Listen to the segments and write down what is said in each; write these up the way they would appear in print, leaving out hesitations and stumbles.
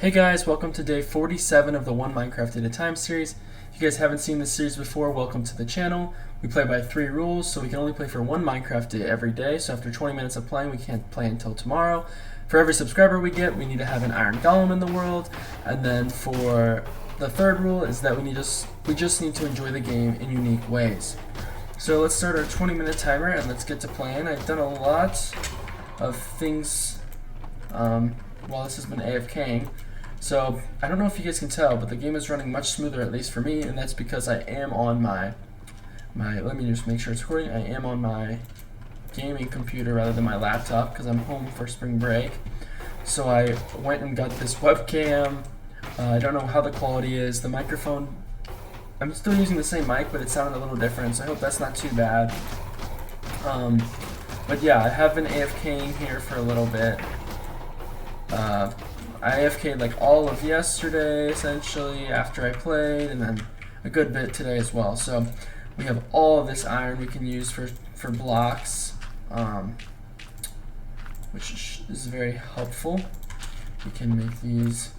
Hey guys, welcome to day 47 of the One Minecraft at a Time series. If you guys haven't seen this series before, welcome to the channel. We play by 3 rules, so we can only play for one Minecraft day every day, so after 20 minutes of playing, we can't play until tomorrow. For every subscriber we get, we need to have an Iron Golem in the world, and then for the third rule is that we just need to enjoy the game in unique ways. So let's start our 20-minute timer and let's get to playing. I've done a lot of things while this has been AFKing. So, I don't know if you guys can tell, but the game is running much smoother, at least for me, and that's because I am on my let me just make sure it's recording, I am on my gaming computer rather than my laptop, because I'm home for spring break. So I went and got this webcam. I don't know how the quality is. The microphone, I'm still using the same mic, but it sounded a little different, so I hope that's not too bad. But yeah, I have been AFKing here for a little bit. I AFK'd like all of yesterday, essentially, after I played, and then a good bit today as well. So we have all of this iron we can use for blocks, which is very helpful. We can make these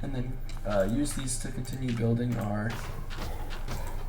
and then use these to continue building our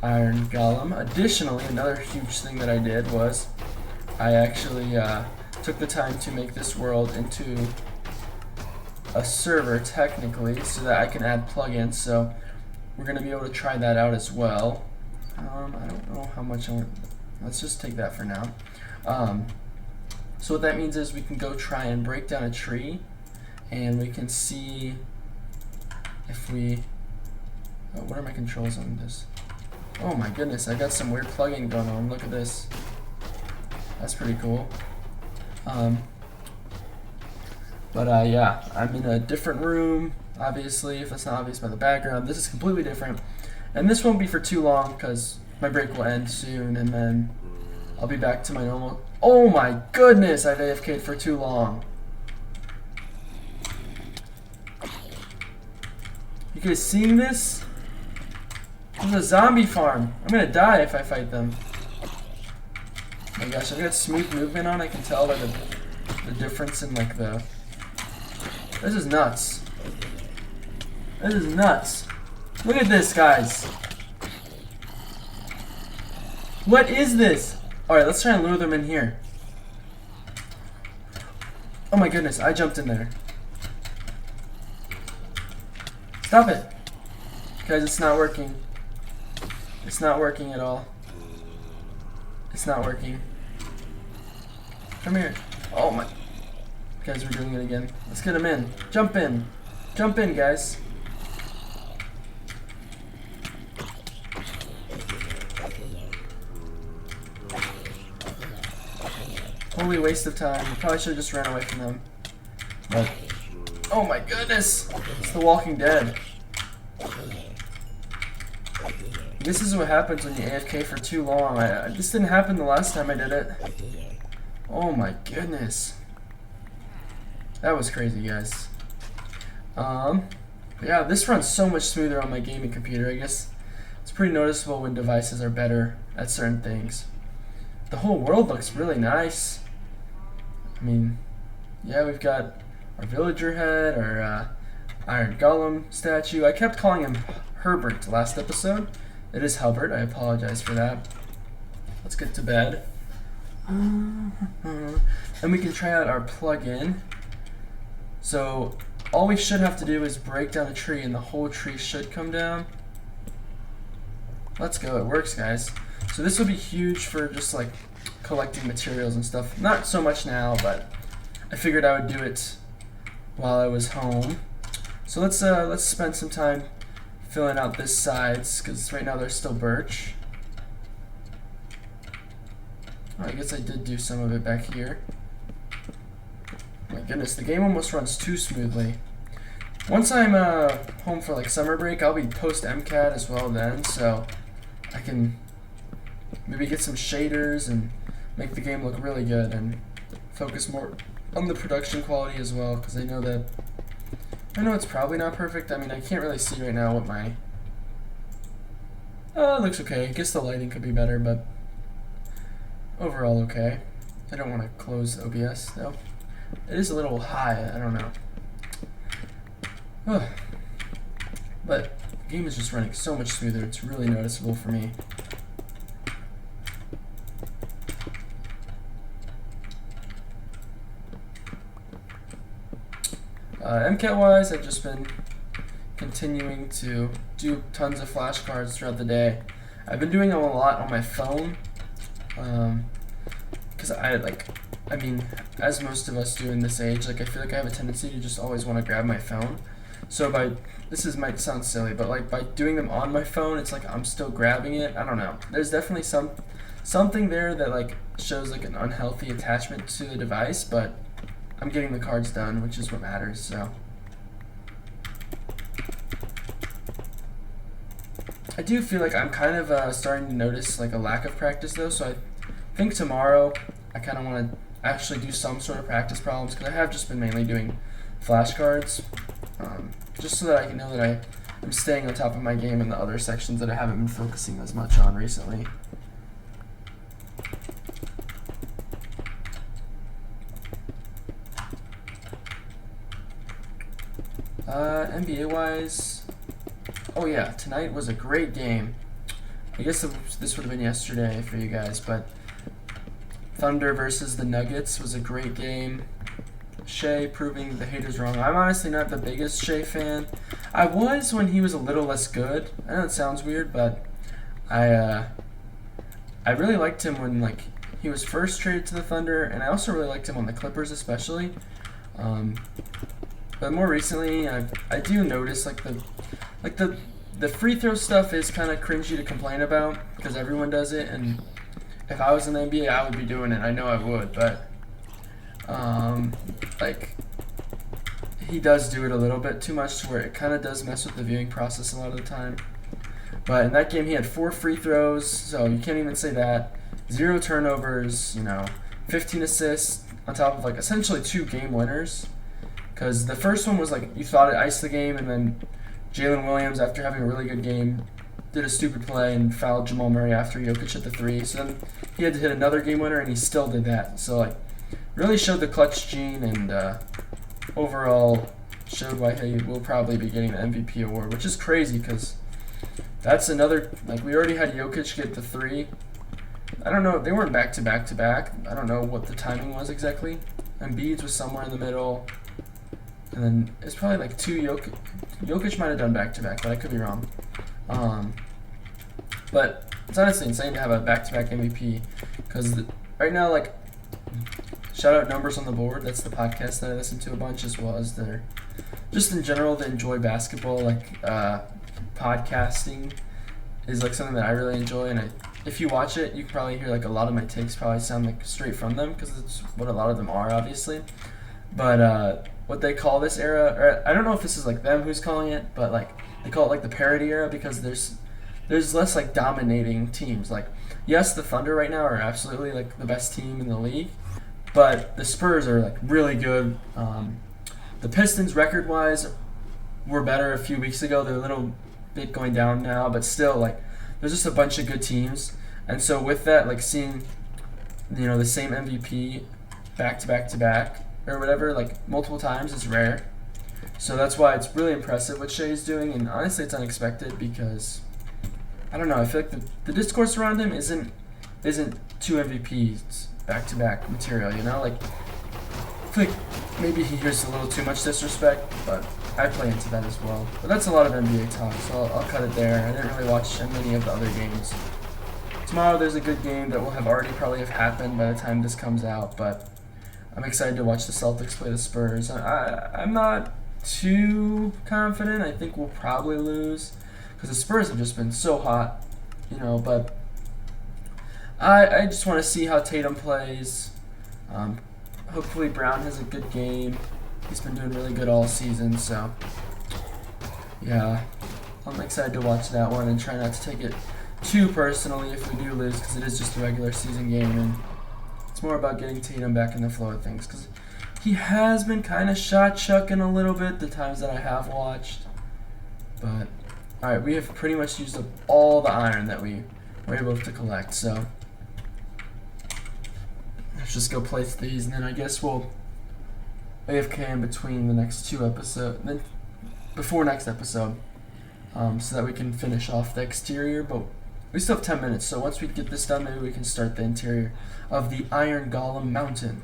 Iron Golem. Additionally, another huge thing that I did was I actually took the time to make this world into a server technically, so that I can add plugins. So we're going to be able to try that out as well. I don't know how much I want. Let's just take that for now. So what that means is we can go try and break down a tree, and we can see if we. What are my controls on this? Oh my goodness, I got some weird plugin going on. Look at this. That's pretty cool. But yeah, I'm in a different room, obviously, if that's not obvious by the background. This is completely different. And this won't be for too long, because my break will end soon, and then I'll be back to my normal. Oh my goodness, I've AFK'd for too long. You guys seeing this? This is a zombie farm. I'm gonna die if I fight them. Oh my gosh, I've got smooth movement on. I can tell by the difference in like the. This is nuts. This is nuts. Look at this, guys. What is this? Alright, let's try and lure them in here. Oh my goodness, I jumped in there. Stop it. Guys, it's not working. It's not working at all. It's not working. Come here. Oh my. Guys, we're doing it again. Let's get him in. Jump in. Jump in, guys. Holy waste of time. We probably should have just ran away from them. But, oh my goodness! It's The Walking Dead. This is what happens when you AFK for too long. This didn't happen the last time I did it. Oh my goodness. That was crazy, guys. Yeah, this runs so much smoother on my gaming computer. I guess it's pretty noticeable when devices are better at certain things. The whole world looks really nice. I mean, yeah, we've got our villager head, our Iron Golem statue. I kept calling him Herbert last episode. It is Halbert. I apologize for that. Let's get to bed. And we can try out our plugin. So all we should have to do is break down a tree and the whole tree should come down. Let's go, it works, guys. So this will be huge for just like collecting materials and stuff. Not so much now, but I figured I would do it while I was home. So let's spend some time filling out this sides, because right now they're still birch. Oh, I guess I did do some of it back here. My goodness, the game almost runs too smoothly. Once I'm home for like summer break, I'll be post MCAT as well then, so I can maybe get some shaders and make the game look really good and focus more on the production quality as well, because I know it's probably not perfect. I mean, I can't really see right now what my it looks okay. I guess the lighting could be better, but overall okay. I don't want to close OBS though. It is a little high, I don't know. But the game is just running so much smoother. It's really noticeable for me. MCAT-wise, I've just been continuing to do tons of flashcards throughout the day. I've been doing them a lot on my phone, because I mean, as most of us do in this age, like I feel like I have a tendency to just always want to grab my phone. So might sound silly, but like by doing them on my phone, it's like I'm still grabbing it. I don't know. There's definitely something there that like shows like an unhealthy attachment to the device, but I'm getting the cards done, which is what matters. So I do feel like I'm kind of starting to notice like a lack of practice though. So I think tomorrow I kind of want to actually do some sort of practice problems, because I have just been mainly doing flashcards, just so that I can know that I'm staying on top of my game in the other sections that I haven't been focusing as much on recently. NBA-wise, oh yeah, tonight was a great game. I guess this would have been yesterday for you guys, but Thunder versus the Nuggets was a great game. Shea proving the haters wrong. I'm honestly not the biggest Shea fan. I was when he was a little less good. I know it sounds weird, but I really liked him when like he was first traded to the Thunder, and I also really liked him on the Clippers especially. But more recently, I do notice like the free throw stuff is kind of cringy to complain about, because everyone does it, and if I was in the NBA, I would be doing it. I know I would, but like he does do it a little bit too much, to where it kind of does mess with the viewing process a lot of the time. But in that game, he had 4 free throws, so you can't even say that. 0 turnovers, 15 assists on top of like essentially 2 game winners. Because the first one was like you thought it iced the game, and then Jalen Williams, after having a really good game, did a stupid play and fouled Jamal Murray after Jokic hit the 3. So then he had to hit another game winner, and he still did that. So like really showed the clutch gene, and overall showed why he will probably be getting the MVP award, which is crazy because that's another, like we already had Jokic get the 3. I don't know, they weren't back to back to back. I don't know what the timing was exactly. Embiid's was somewhere in the middle. And then it's probably like 2 Jokic might have done back to back, but I could be wrong. But it's honestly insane to have a back-to-back MVP, because right now, like, shout out Numbers on the Board. That's the podcast that I listen to a bunch, as well as their, just in general, to enjoy basketball. Like, podcasting is like something that I really enjoy, and if you watch it, you can probably hear like a lot of my takes probably sound like straight from them, because it's what a lot of them are, obviously. But what they call this era, or I don't know if this is like them who's calling it, but like they call it like the parody era, because there's less like dominating teams. Like, yes, the Thunder right now are absolutely like the best team in the league, but the Spurs are like really good. The Pistons, record-wise, were better a few weeks ago. They're a little bit going down now, but still, like, there's just a bunch of good teams. And so with that, like seeing, the same MVP back to back to back or whatever, like multiple times, is rare. So that's why it's really impressive what Shea's doing, and honestly, it's unexpected because I don't know. I feel like the discourse around him isn't 2 MVPs back to back material. Like I feel like maybe he hears a little too much disrespect, but I play into that as well. But that's a lot of NBA talk, so I'll cut it there. I didn't really watch many of the other games. Tomorrow there's a good game that will have already probably have happened by the time this comes out, but I'm excited to watch the Celtics play the Spurs. I'm not too confident. I think we'll probably lose because the Spurs have just been so hot, but I just want to see how Tatum plays. Hopefully Brown has a good game. He's been doing really good all season, so yeah, I'm excited to watch that one and try not to take it too personally if we do lose, because it is just a regular season game, and it's more about getting Tatum back in the flow of things, because he has been kind of shot chucking a little bit the times that I have watched. But alright, we have pretty much used up all the iron that we were able to collect, so let's just go place these, and then I guess we'll AFK in between the next 2 episodes. Then before next episode, so that we can finish off the exterior. But we still have 10 minutes, so once we get this done, maybe we can start the interior of the Iron Golem Mountain.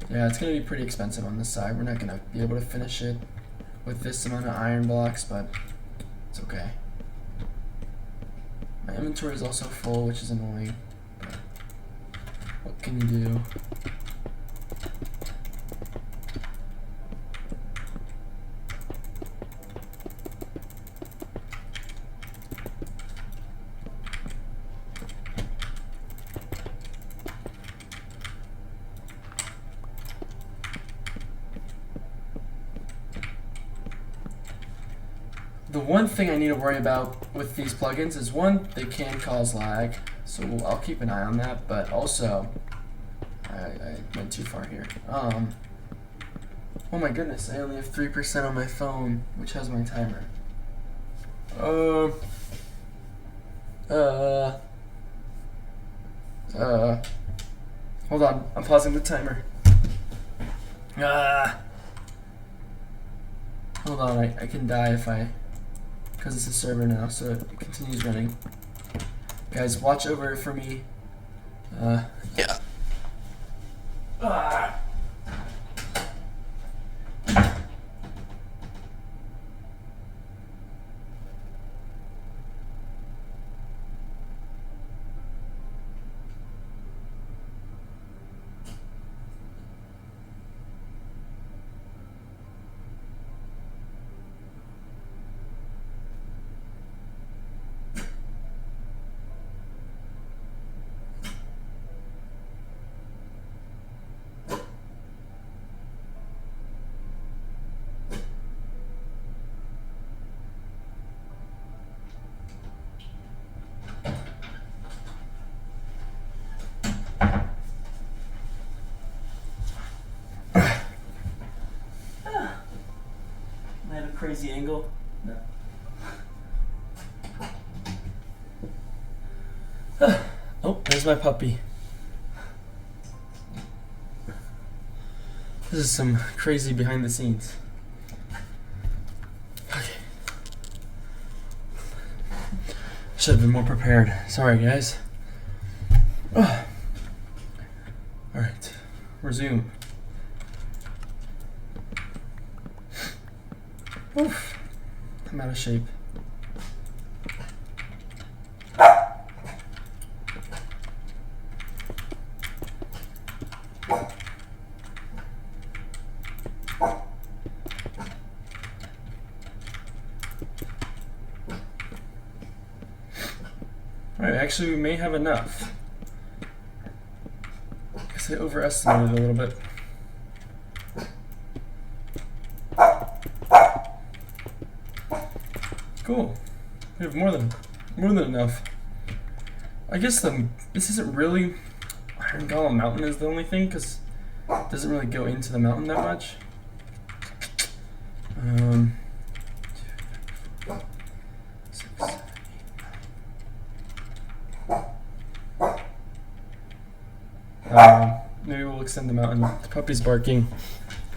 Yeah, it's going to be pretty expensive on this side. We're not going to be able to finish it with this amount of iron blocks, but it's okay. My inventory is also full, which is annoying, but what can you do? The one thing I need to worry about with these plugins is, one, they can cause lag, so I'll keep an eye on that, but also, I went too far here. Oh my goodness, I only have 3% on my phone, which has my timer. Hold on, I'm pausing the timer. Hold on, I can die if I... because it's a server now, so it continues running. Guys, watch over it for me. Yeah. Crazy angle. No. Oh, there's my puppy. This is some crazy behind the scenes. Okay. Should have been more prepared. Sorry, guys. Alright. Resume. Oof, I'm out of shape. Alright, actually we may have enough. I guess I overestimated a little bit. Cool. We have more than enough. I guess this isn't really Iron Golem Mountain is the only thing, because it doesn't really go into the mountain that much. Maybe we'll extend the mountain. The puppy's barking.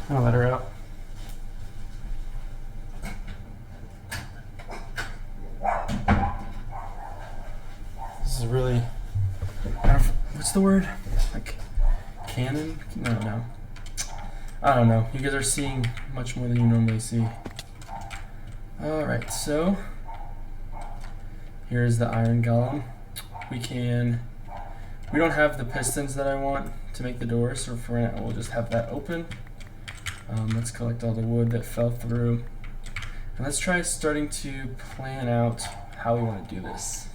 I'll let her out. This is really, what's the word? Like canon? No. I don't know. You guys are seeing much more than you normally see. Alright, so here's the Iron Golem. We don't have the pistons that I want to make the door, so for right now we'll just have that open. Let's collect all the wood that fell through. And let's try starting to plan out how we want to do this.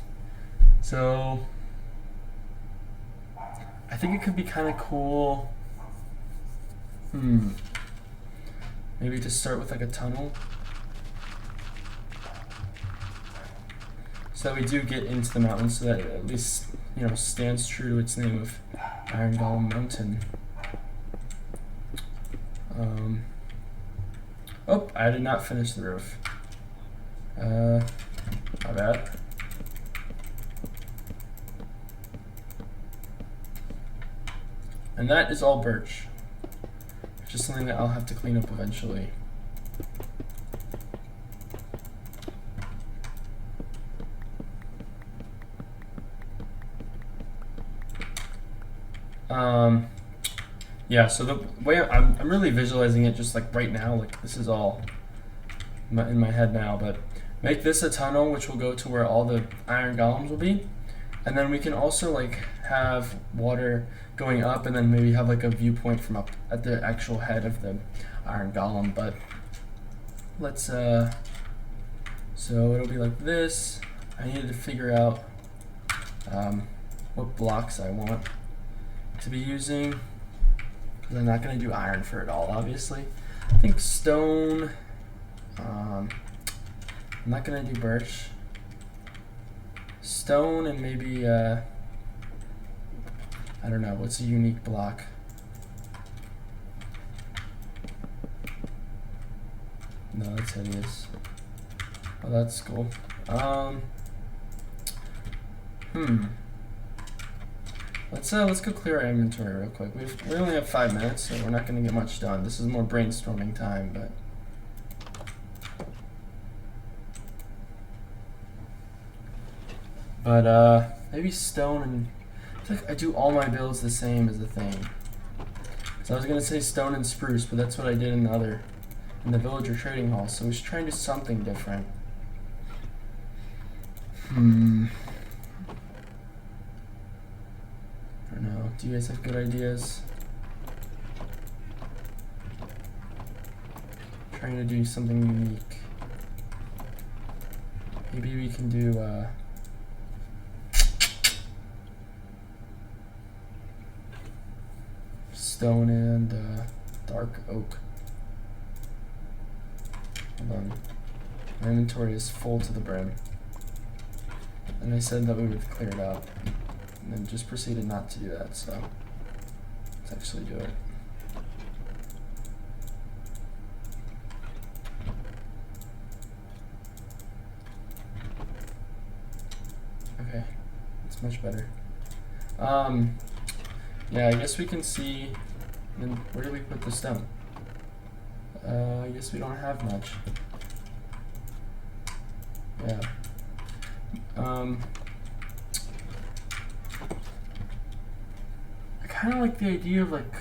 So I think it could be kind of cool. Maybe to start with like a tunnel, so that we do get into the mountain, so that at least you know, stands true to its name of Iron Golem Mountain. Oh, I did not finish the roof. My bad. And that is all birch. Just something that I'll have to clean up eventually. Yeah, so the way I'm really visualizing it just like right now, like this is all in my head now, but make this a tunnel which will go to where all the iron golems will be, and then we can also like have water going up and then maybe have like a viewpoint from up at the actual head of the iron golem. But let's so it'll be like this. I needed to figure out what blocks I want to be using, because I'm not going to do iron for it all, obviously. I think stone, I'm not going to do birch. Stone and maybe, I don't know, what's a unique block? No, that's hideous. Oh, that's cool. Let's go clear our inventory real quick. We only have 5 minutes, so we're not going to get much done. This is more brainstorming time, but maybe stone and I feel like I do all my builds the same as the thing. So I was going to say stone and spruce, but that's what I did in the villager trading hall. So we should try and do something different. I don't know. Do you guys have good ideas? Trying to do something unique. Maybe we can do stone and dark oak. Hold on. My inventory is full to the brim. And I said that we would clear it out. And then just proceeded not to do that, so let's actually do it. Okay, that's much better. Yeah, I guess we can see, then where do we put the stone? I guess we don't have much. Yeah. I kind of like the idea of like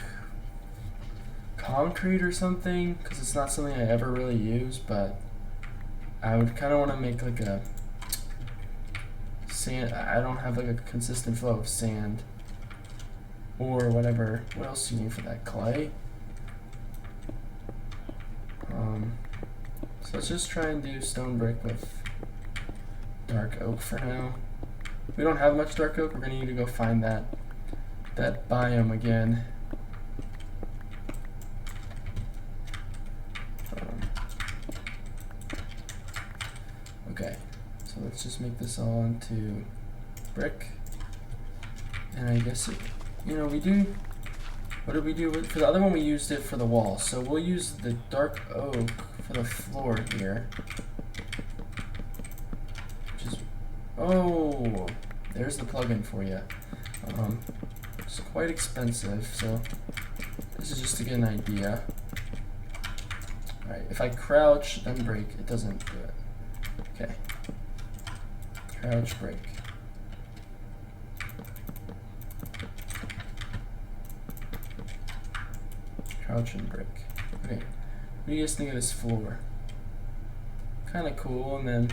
concrete or something, because it's not something I ever really use, but I would kind of want to make like a sand. I don't have like a consistent flow of sand or whatever. What else do you need for that? Clay? So let's just try and do stone brick with dark oak for now. We don't have much dark oak. We're gonna need to go find that biome again. Okay, so let's just make this all into brick. And I guess we do. What did we do for the other one? We used it for the wall, so we'll use the dark oak for the floor here. Oh, there's the plugin for you. It's quite expensive, so this is just to get an idea. Alright, if I crouch then break, it doesn't do it. Okay. Crouch, break. Crouch and break. Okay. What do you guys think of this floor? Kind of cool, and then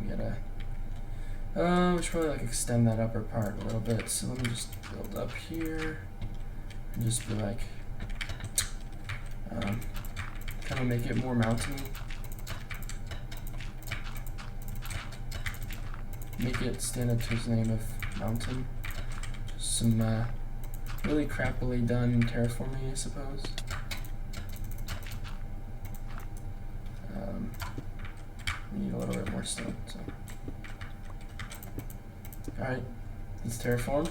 we gotta we should probably like extend that upper part a little bit. So let me just build up here and just be like kind of make it more mountainy. Make it stand up to its name of mountain. Just some really crappily done terraforming, I suppose. We need a a little bit more stone. So, all right, it's terraformed.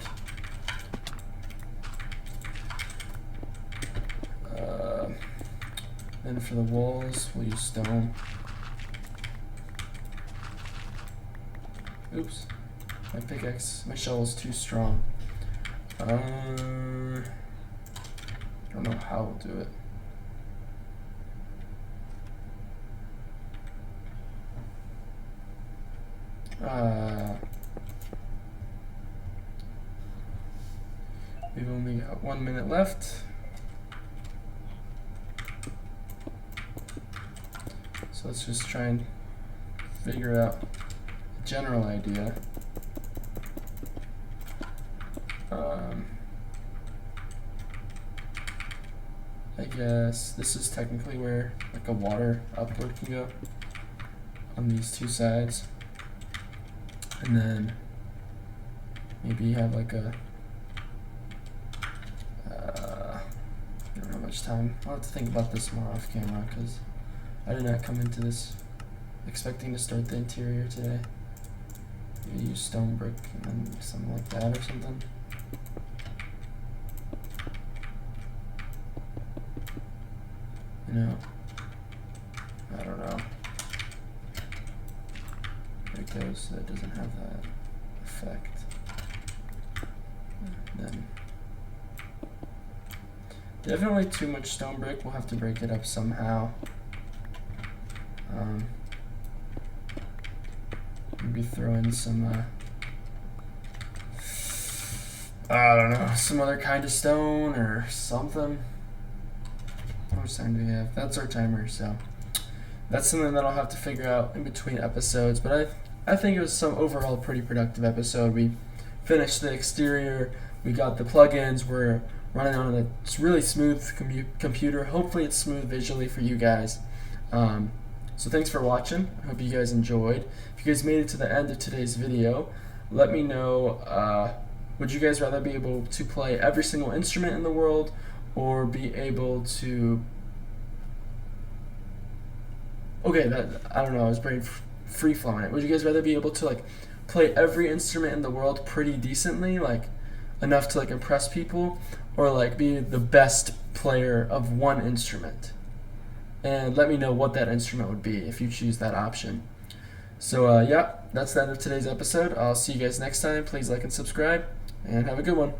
Then for the walls, we'll use stone. Oops, my pickaxe, my shovel's too strong. I don't know how we'll do it. We've only got 1 minute left. So let's just try and figure out a general idea. I guess this is technically where like a water upward can go on these two sides. And then maybe you have like a I don't know how much time. I'll have to think about this more off camera because I did not come into this expecting to start the interior today. Maybe use stone brick and then something like that or something. You know, I don't know. There it goes. That doesn't have that effect. Then definitely too much stone brick. We'll have to break it up somehow. Maybe throw in some, I don't know, some other kind of stone or something. How much time do we have? That's our timer, so that's something that I'll have to figure out in between episodes. But I think it was some overall pretty productive episode. We finished the exterior, we got the plugins, we're running on a really smooth computer. Hopefully it's smooth visually for you guys. So thanks for watching. I hope you guys enjoyed. If you guys made it to the end of today's video, let me know, would you guys rather be able to play every single instrument in the world or be able to... Okay, I don't know, I was brain free-flowing it. Would you guys rather be able to like play every instrument in the world pretty decently, like enough to like impress people, or like be the best player of one instrument? And let me know what that instrument would be if you choose that option. So yeah, that's the end of today's episode. I'll see you guys next time. Please like and subscribe, and have a good one.